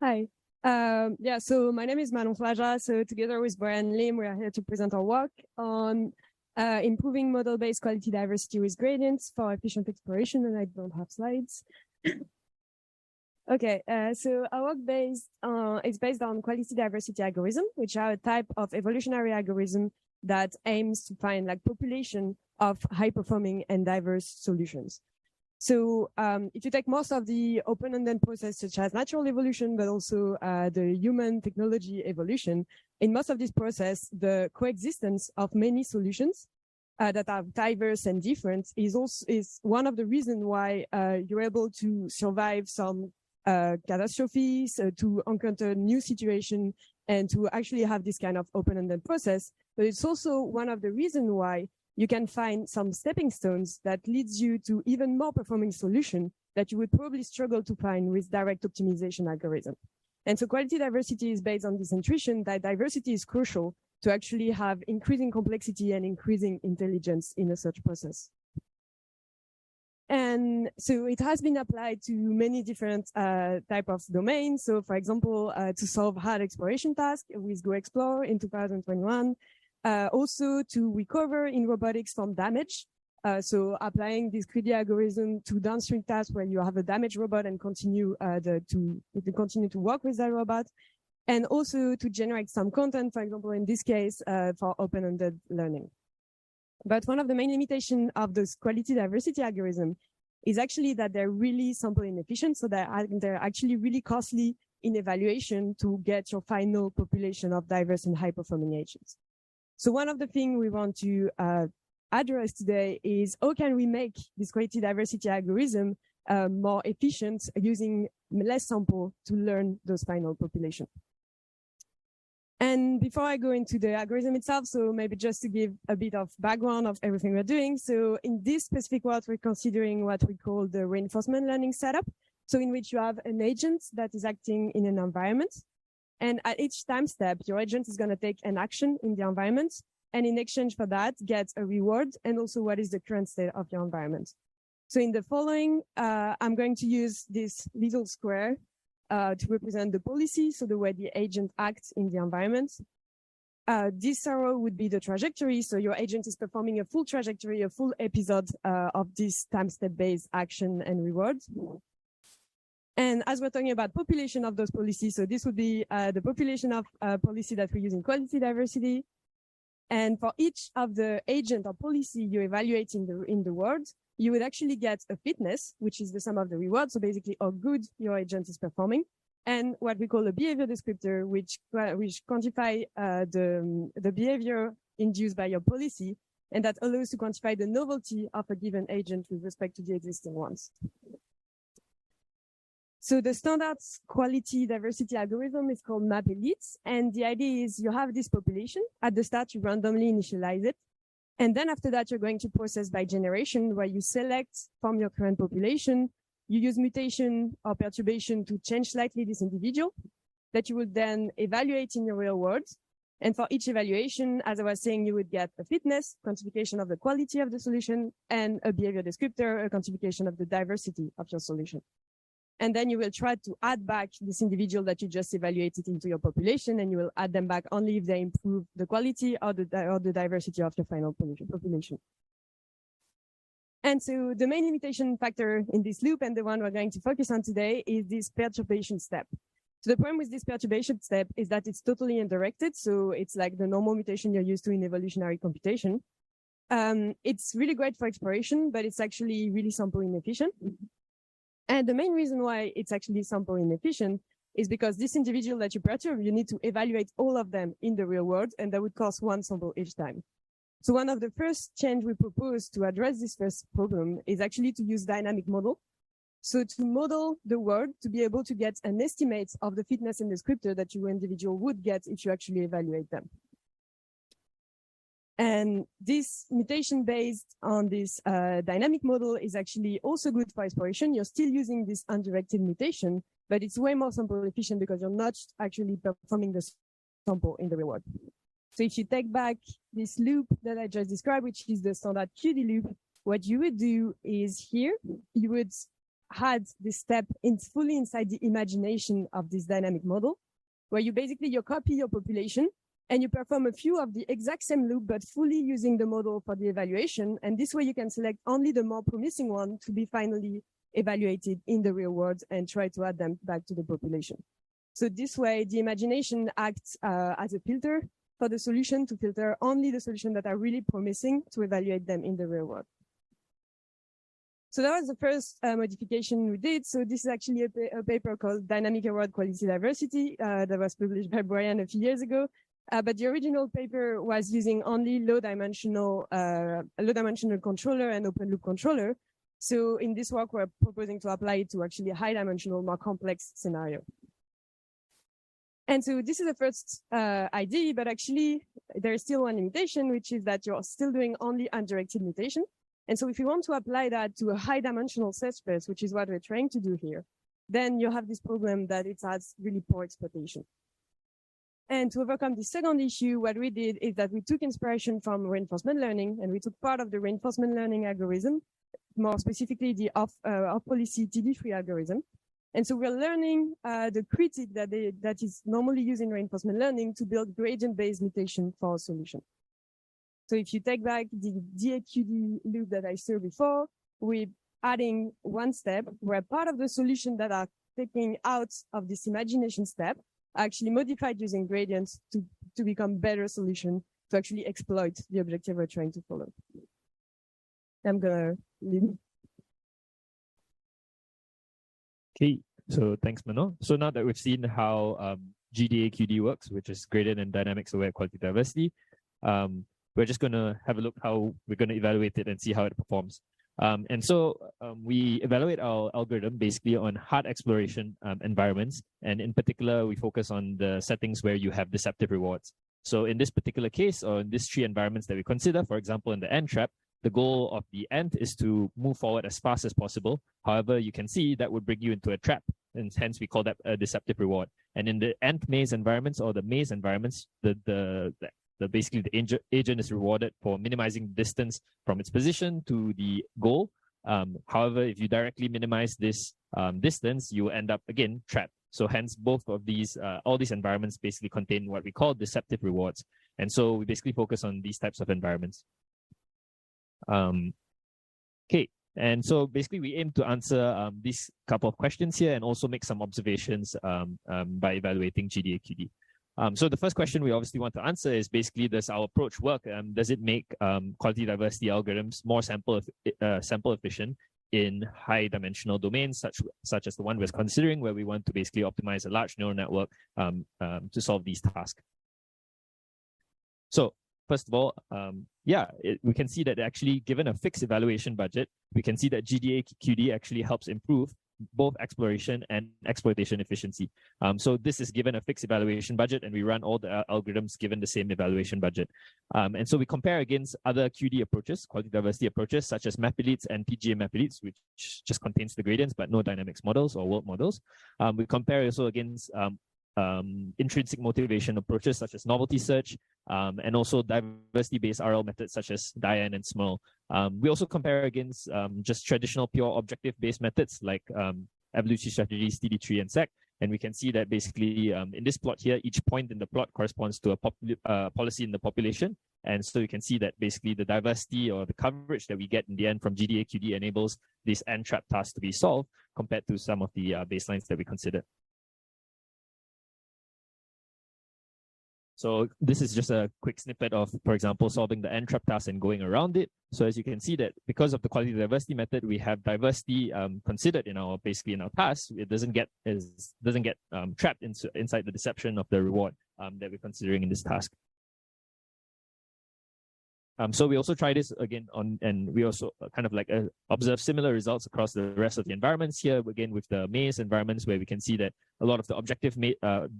Hi. Yeah, so my name is Manon Flageat. So together with Bryan and Lim, we are here to present our work on improving model-based quality diversity with gradients for efficient exploration, and I don't have slides. Okay, so our work is based on quality diversity algorithm, which are a type of evolutionary algorithm that aims to find like population of high-performing and diverse solutions. So if you take most of the open-ended process, such as natural evolution, but also the human technology evolution, in most of this process, the coexistence of many solutions that are diverse and different is one of the reasons why you're able to survive some catastrophes, to encounter new situations, and to actually have this kind of open-ended process. But it's also one of the reasons why you can find some stepping stones that leads you to even more performing solution that you would probably struggle to find with direct optimization algorithm. And so quality diversity is based on this intuition that diversity is crucial to actually have increasing complexity and increasing intelligence in a search process. And so it has been applied to many different type of domains. So for example, to solve hard exploration tasks with GoExplore in 2021, also to recover in robotics from damage. So applying this greedy algorithm to downstream tasks where you have a damaged robot and continue to work with that robot. And also to generate some content, for example, in this case, for open-ended learning. But one of the main limitations of this quality diversity algorithm is actually that they're really sample inefficient. So they're actually really costly in evaluation to get your final population of diverse and high-performing agents. So one of the things we want to address today is how can we make this quality diversity algorithm more efficient using less sample to learn those final population. And before I go into the algorithm itself, so maybe just to give a bit of background of everything we're doing. So in this specific work, we're considering what we call the reinforcement learning setup. So in which you have an agent that is acting in an environment. And at each time step, your agent is going to take an action in the environment. And in exchange for that, get a reward and also what is the current state of your environment. So in the following, I'm going to use this little square to represent the policy, so the way the agent acts in the environment. This arrow would be the trajectory. So your agent is performing a full trajectory, a full episode of this time step-based action and reward. And as we're talking about population of those policies, so this would be the population of policy that we use in quality diversity. And for each of the agent or policy you evaluate in the world, you would actually get a fitness, which is the sum of the rewards. So basically how good your agent is performing, and what we call a behavior descriptor, which quantify the behavior induced by your policy, and that allows to quantify the novelty of a given agent with respect to the existing ones. So the standard quality diversity algorithm is called map elites. And the idea is you have this population. At the start, you randomly initialize it. And then after that, you're going to process by generation, where you select from your current population. You use mutation or perturbation to change slightly this individual that you would then evaluate in your real world. And for each evaluation, as I was saying, you would get a fitness, quantification of the quality of the solution, and a behavior descriptor, a quantification of the diversity of your solution. And then you will try to add back this individual that you just evaluated into your population, and you will add them back only if they improve the quality or the diversity of your final population. And so the main limitation factor in this loop, and the one we're going to focus on today, is this perturbation step. So the problem with this perturbation step is that it's totally undirected. So it's like the normal mutation you're used to in evolutionary computation. It's really great for exploration, but it's actually really sample inefficient. And the main reason why it's actually sample inefficient is because this individual that you perturb, you need to evaluate all of them in the real world, and that would cost one sample each time. So one of the first change we propose to address this first problem is actually to use dynamic model. So to model the world to be able to get an estimate of the fitness and descriptor that your individual would get if you actually evaluate them. And this mutation based on this dynamic model is actually also good for exploration. You're still using this undirected mutation, but it's way more sample efficient because you're not actually performing the sample in the real world. So if you take back this loop that I just described, which is the standard QD loop, what you would do is here, you would had this step fully inside the imagination of this dynamic model, where you copy your population and you perform a few of the exact same loop, but fully using the model for the evaluation. And this way you can select only the more promising one to be finally evaluated in the real world and try to add them back to the population. So this way, the imagination acts as a filter for the solution to filter only the solutions that are really promising to evaluate them in the real world. So that was the first modification we did. So this is actually a paper called Dynamic Award Quality Diversity that was published by Bryan a few years ago. But the original paper was using only low-dimensional controller and open-loop controller. So in this work, we're proposing to apply it to actually a high-dimensional, more complex scenario. And so this is the first idea, but actually there is still one limitation, which is that you're still doing only undirected mutation. And so if you want to apply that to a high-dimensional search space, which is what we're trying to do here, then you have this problem that it has really poor exploitation. And to overcome the second issue, what we did is that we took inspiration from reinforcement learning, and we took part of the reinforcement learning algorithm, more specifically the off-policy TD3 algorithm. And so we're learning the critique that is normally used in reinforcement learning to build gradient-based mutation for a solution. So if you take back the DAQD loop that I saw before, we're adding one step where part of the solution that are taking out of this imagination step are actually modified using gradients to become better solution to actually exploit the objective we're trying to follow. I'm gonna leave. Okay, so thanks, Manon. So now that we've seen how GDAQD works, which is gradient and dynamics aware quality diversity, we're just going to have a look how we're going to evaluate it and see how it performs. And so we evaluate our algorithm basically on hard exploration environments. And in particular, we focus on the settings where you have deceptive rewards. So in this particular case, or in these three environments that we consider, for example, in the ant trap, the goal of the ant is to move forward as fast as possible. However, you can see that would bring you into a trap, and hence we call that a deceptive reward. And in the ant maze environments or the maze environments, basically the agent is rewarded for minimizing distance from its position to the goal. However, if you directly minimize this distance, you end up again trapped. So hence both of these, all these environments basically contain what we call deceptive rewards. And so we basically focus on these types of environments. Okay, and so basically we aim to answer these couple of questions here and also make some observations by evaluating GDAQD. So the first question we obviously want to answer is basically, does our approach work? Does it make quality diversity algorithms more sample efficient in high dimensional domains, such as the one we're considering, where we want to basically optimize a large neural network to solve these tasks? So first of all, we can see that actually, given a fixed evaluation budget, we can see that GDAQD actually helps improve both exploration and exploitation efficiency. So this is given a fixed evaluation budget, and we run all the algorithms given the same evaluation budget. And so we compare against other QD approaches, quality diversity approaches, such as MapElites and PGA MapElites, which just contains the gradients but no dynamics models or world models. We compare also against intrinsic motivation approaches such as novelty search, and also diversity-based RL methods such as DIAN and SMIRL. We also compare against just traditional pure objective-based methods like evolutionary strategies, TD3 and SEC. And we can see that basically in this plot here, each point in the plot corresponds to a policy in the population. And so you can see that basically the diversity or the coverage that we get in the end from GDAQD enables this ant trap task to be solved compared to some of the baselines that we considered. So this is just a quick snippet of, for example, solving the ant trap task and going around it. So as you can see that because of the quality diversity method, we have diversity considered in our task. It doesn't get trapped inside the deception of the reward that we're considering in this task. So we also try this again and we also kind of like observe similar results across the rest of the environments here, again with the maze environments, where we can see that a lot of the objective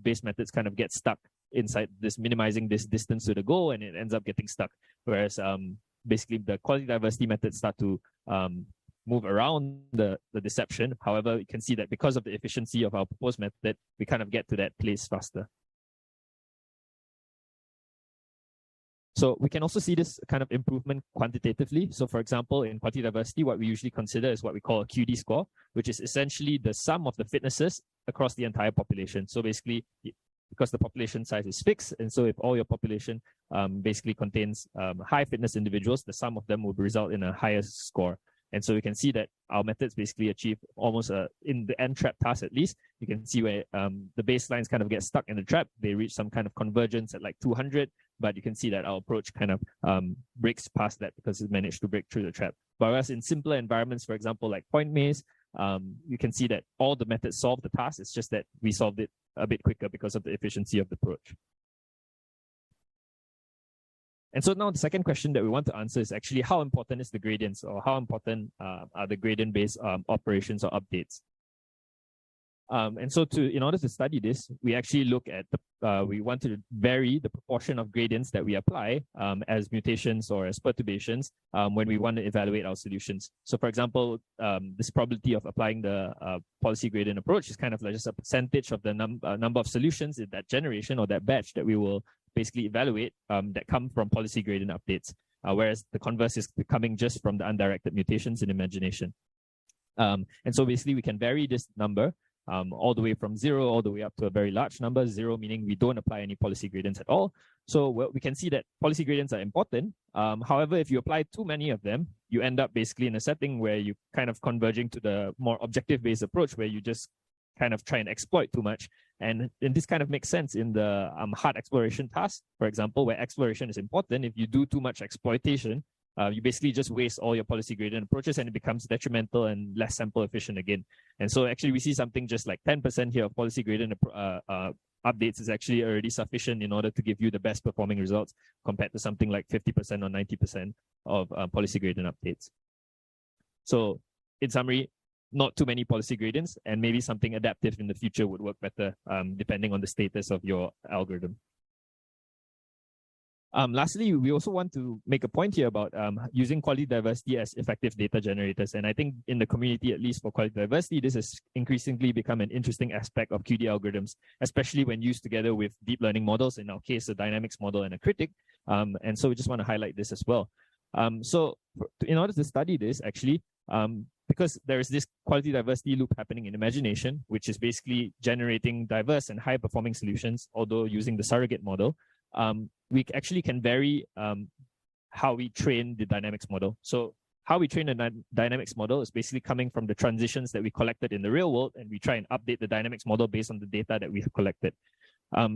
based methods kind of get stuck inside this, minimizing this distance to the goal, and it ends up getting stuck. Whereas basically the quality diversity methods start to move around the deception. However, you can see that because of the efficiency of our proposed method, we kind of get to that place faster. So we can also see this kind of improvement quantitatively. So for example, in quality diversity, what we usually consider is what we call a QD score, which is essentially the sum of the fitnesses across the entire population. So basically, because the population size is fixed, and so if all your population basically contains high fitness individuals, the sum of them will result in a higher score. And so we can see that our methods basically achieve almost in the end trap task at least, you can see where the baselines kind of get stuck in the trap. They reach some kind of convergence at like 200, but you can see that our approach kind of breaks past that because it managed to break through the trap. Whereas in simpler environments, for example, like point maze, you can see that all the methods solve the task. It's just that we solved it a bit quicker because of the efficiency of the approach. And so now the second question that we want to answer is actually how important is the gradients, or how important are the gradient-based operations or updates? And so in order to study this, we actually look at we want to vary the proportion of gradients that we apply as mutations or as perturbations when we want to evaluate our solutions. So for example, this probability of applying the policy gradient approach is kind of like just a percentage of the number of solutions in that generation or that batch that we will basically evaluate that come from policy gradient updates, whereas the converse is coming just from the undirected mutations in imagination. And so basically we can vary this number all the way from 0 all the way up to a very large number, 0 meaning we don't apply any policy gradients at all. So we can see that policy gradients are important. However, if you apply too many of them, you end up basically in a setting where you kind of converging to the more objective-based approach where you just kind of try and exploit too much. And this kind of makes sense in the hard exploration task, for example, where exploration is important. If you do too much exploitation, you basically just waste all your policy gradient approaches and it becomes detrimental and less sample efficient again. And so actually we see something just like 10% here of policy gradient updates is actually already sufficient in order to give you the best performing results compared to something like 50% or 90% of policy gradient updates. So in summary, not too many policy gradients, and maybe something adaptive in the future would work better depending on the status of your algorithm. Lastly, we also want to make a point here about using quality diversity as effective data generators. And I think in the community, at least for quality diversity, this has increasingly become an interesting aspect of QD algorithms, especially when used together with deep learning models, in our case, a dynamics model and a critic. And so we just want to highlight this as well. So in order to study this, actually, because there is this quality diversity loop happening in imagination, which is basically generating diverse and high performing solutions, although using the surrogate model, we actually can vary how we train the dynamics model. So how we train the dynamics model is basically coming from the transitions that we collected in the real world, and we try and update the dynamics model based on the data that we have collected.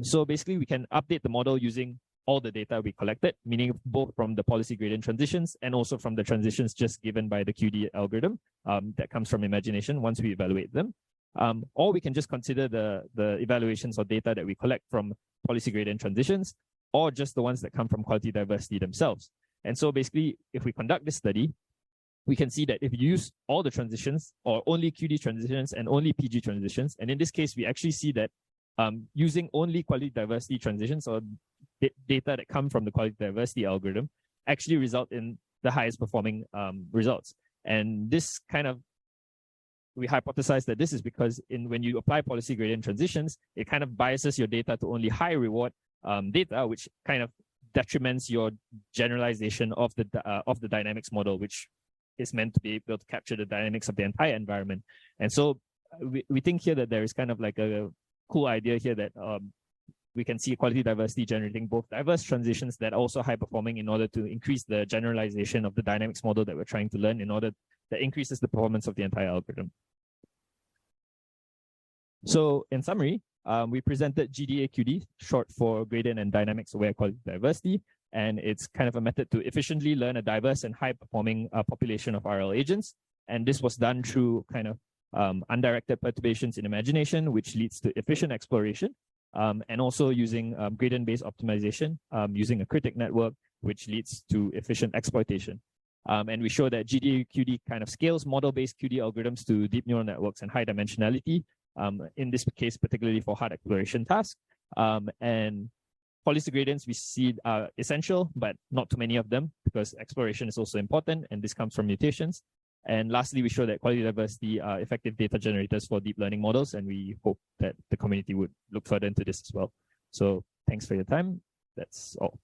So basically we can update the model using all the data we collected, meaning both from the policy gradient transitions and also from the transitions just given by the QD algorithm that comes from imagination once we evaluate them. Or we can just consider the evaluations or data that we collect from policy gradient transitions, or just the ones that come from quality diversity themselves. And so basically, if we conduct this study, we can see that if you use all the transitions or only QD transitions and only PG transitions, and in this case, we actually see that using only quality diversity transitions or data that come from the quality diversity algorithm actually result in the highest performing results. And this kind of, we hypothesize that this is because when you apply policy gradient transitions, it kind of biases your data to only high reward data, which kind of detriments your generalization of the dynamics model, which is meant to be able to capture the dynamics of the entire environment. And so we think here that there is kind of like a cool idea here that we can see quality diversity generating both diverse transitions that are also high performing in order to increase the generalization of the dynamics model that we're trying to learn in order that increases the performance of the entire algorithm. So in summary, we presented GDA-QD, short for gradient and dynamics aware quality diversity, and it's kind of a method to efficiently learn a diverse and high performing population of RL agents. And this was done through kind of undirected perturbations in imagination, which leads to efficient exploration, and also using gradient-based optimization, using a critic network, which leads to efficient exploitation. And we show that GDA-QD kind of scales model-based QD algorithms to deep neural networks and high dimensionality, in this case, particularly for hard exploration tasks. And policy gradients we see are essential, but not too many of them because exploration is also important, and this comes from mutations. And lastly, we show that quality diversity are effective data generators for deep learning models, and we hope that the community would look further into this as well. So thanks for your time. That's all.